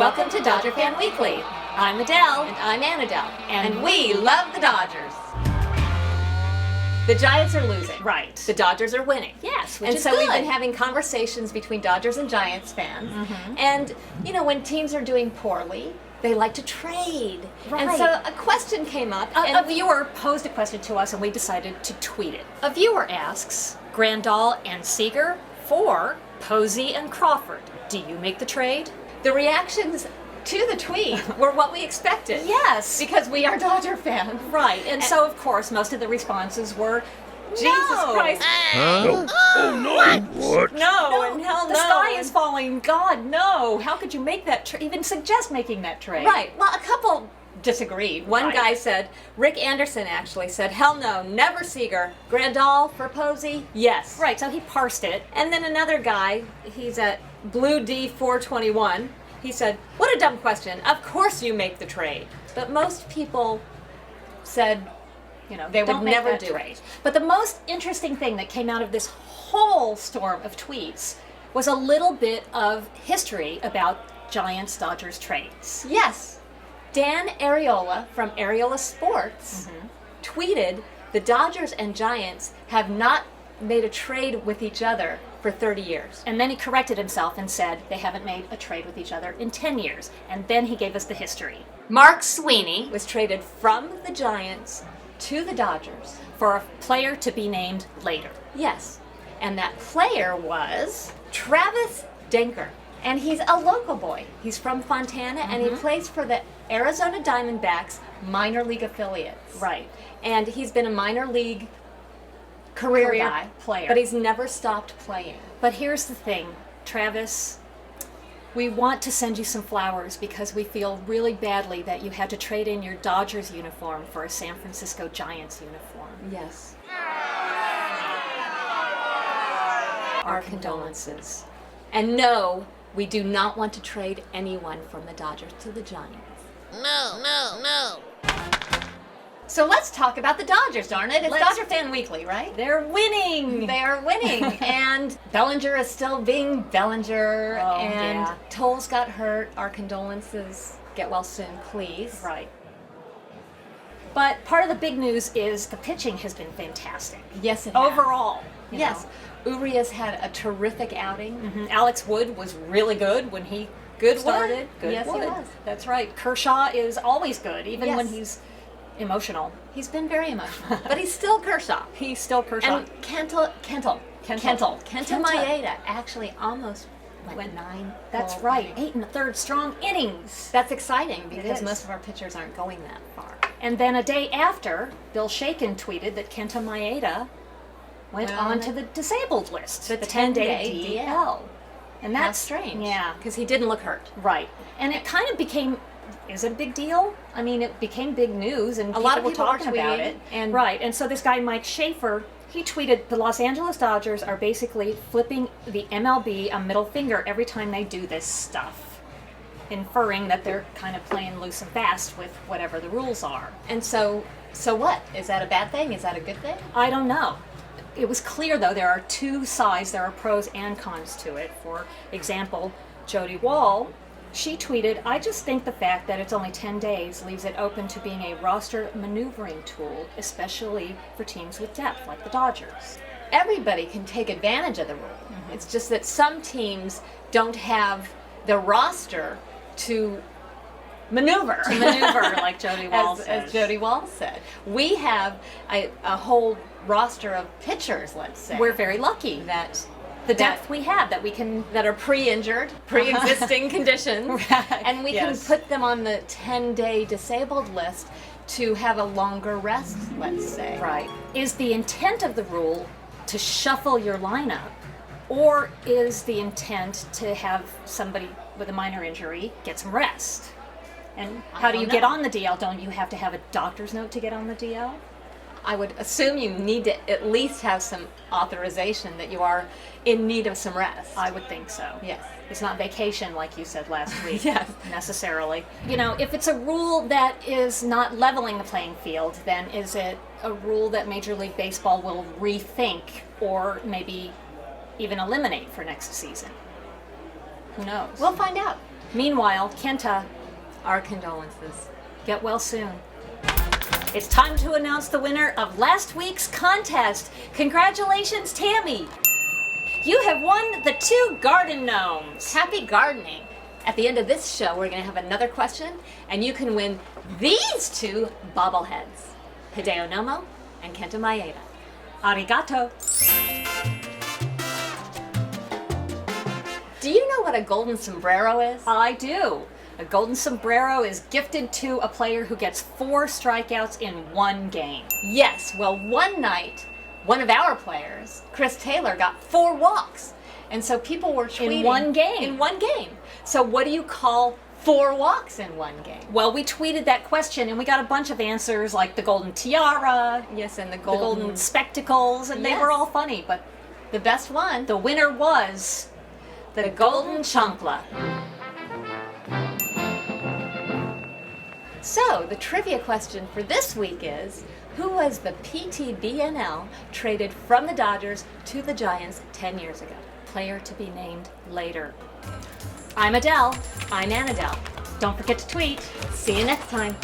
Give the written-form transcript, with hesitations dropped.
Welcome to Dodger Fan Weekly. I'm Adele. And I'm Annadelle. And we love the Dodgers. The Giants are losing. Right. The Dodgers are winning. Yes, which and is so good. we've been having conversations between Dodgers and Giants fans. And, you know, when teams are doing poorly, they like to trade. Right. And so a question came up. A viewer posed a question to us and we decided to tweet it. A viewer asks, Grandal and Seager for Posey and Crawford. Do you make the trade? The reactions to the tweet were what we expected. Yes. Because we are Dodger fans. Right. And so, of course, most of the responses were, Jesus Christ. Oh no! What? No, and hell the no, sky and- is falling. God, no. How could you make that even suggest making that trade? Right. Well, a couple disagreed. One Right. guy said, Rick Anderson actually said, hell no, never Seager. Grandal for Posey? Yes. Right, so he parsed it. And then another guy, he's at Blue D421, he said, what a dumb question. Of course you make the trade. But most people said, You know, They would don't make never that do trade. it. But the most interesting thing that came out of this whole storm of tweets was a little bit of history about Giants-Dodgers trades. yes. Dan Ariola from Ariola Sports tweeted, the Dodgers and Giants have not made a trade with each other for 30 years. And then he corrected himself and said they haven't made a trade with each other in 10 years. And then he gave us the history. Mark Sweeney was traded from the Giants to the Dodgers. For a player to be named later. Yes. And that player was Travis Denker. And he's a local boy. He's from Fontana and he plays for the Arizona Diamondbacks minor league affiliates. Right. And he's been a minor league career guy, player. but he's never stopped playing. But here's the thing, Travis, we want to send you some flowers because we feel really badly that you had to trade in your Dodgers uniform for a San Francisco Giants uniform. Yes. Our condolences. And no, we do not want to trade anyone from the Dodgers to the Giants. No! So let's talk about the Dodgers, darn it. It's Let's- Dodger Fan Weekly, right? They're winning! They are winning, and Bellinger is still being Bellinger, Oh, and yeah. Toles got hurt. Our condolences. Get well soon, please. Right. But part of the big news is the pitching has been fantastic. Yes, it has. Overall. you Yes. know. Urias had a terrific outing. Mhm. Alex Wood was really good when he started. Good Yes, he Wood. was. That's right. Kershaw is always good, even when Yes. he's emotional. He's been very emotional, but he's still Kershaw. He's still Kershaw. And Kenta Maeda actually almost went 9. That's full right. innings. 8 1/3 strong innings. That's exciting because is. most of our pitchers aren't going that far. And then a day after, Bill Shaken tweeted that Kenta Maeda went Well, on to the disabled list, the 10-day 10-day DL. And How that's strange. Yeah, Because he didn't look hurt. right. And it kind of became. Is it a big deal? I mean, it became big news, and A lot of were people were talking about tweeting, it. and- right, and so this guy Mike Schaefer, he tweeted, "The Los Angeles Dodgers are basically flipping the MLB a middle finger every time they do this stuff," inferring that they're kind of playing loose and fast with whatever the rules are. And so what? Is that a bad thing? Is that a good thing? I don't know. It was clear, though, there are two sides. There are pros and cons to it. For example, Jody Wall, she tweeted, "I just think the fact that it's only 10 days leaves it open to being a roster maneuvering tool, especially for teams with depth like the Dodgers." Everybody can take advantage of the rule. It's just that some teams don't have the roster to maneuver. Maneuver, like Jody Wall says. as Jody Wall said. We have a whole roster of pitchers, let's say. We're very lucky that the depth we have that we can. that are pre-injured, pre-existing conditions, Right, and we yes. can put them on the 10-day disabled list to have a longer rest, let's say. Right. Is the intent of the rule to shuffle your lineup, or is the intent to have somebody with a minor injury get some rest? And how do don't you get know. on the DL? Don't you have to have a doctor's note to get on the DL? I would assume you need to at least have some authorization that you are in need of some rest. I would think so. Yes. It's not vacation like you said last week. Yes. Necessarily. You know, if it's a rule that is not leveling the playing field, then is it a rule that Major League Baseball will rethink or maybe even eliminate for next season? Who knows? We'll find out. Meanwhile, Kenta, Our condolences. get well soon. It's time to announce the winner of last week's contest. Congratulations, Tammy! You have won the 2 garden gnomes. Happy gardening. At the end of this show, we're going to have another question, and you can win these 2 bobbleheads. Hideo Nomo and Kenta Maeda. Arigato. Do you know what a golden sombrero is? I do. A golden sombrero is gifted to a player who gets 4 strikeouts in one game. Yes, well, one night, one of our players, Chris Taylor, got 4 walks. And so people were tweeting. In one game? In one game. So what do you call 4 walks in one game? Well, we tweeted that question and we got a bunch of answers like the golden tiara, Yes, and the the golden, golden spectacles, and they Yes. were all funny, but the best one, the winner was the Golden Chancla. So, the trivia question for this week is, who was the PTBNL traded from the Dodgers to the Giants 10 years ago? Player to be named later. I'm Adele. I'm Annadelle. Don't forget to tweet. See you next time.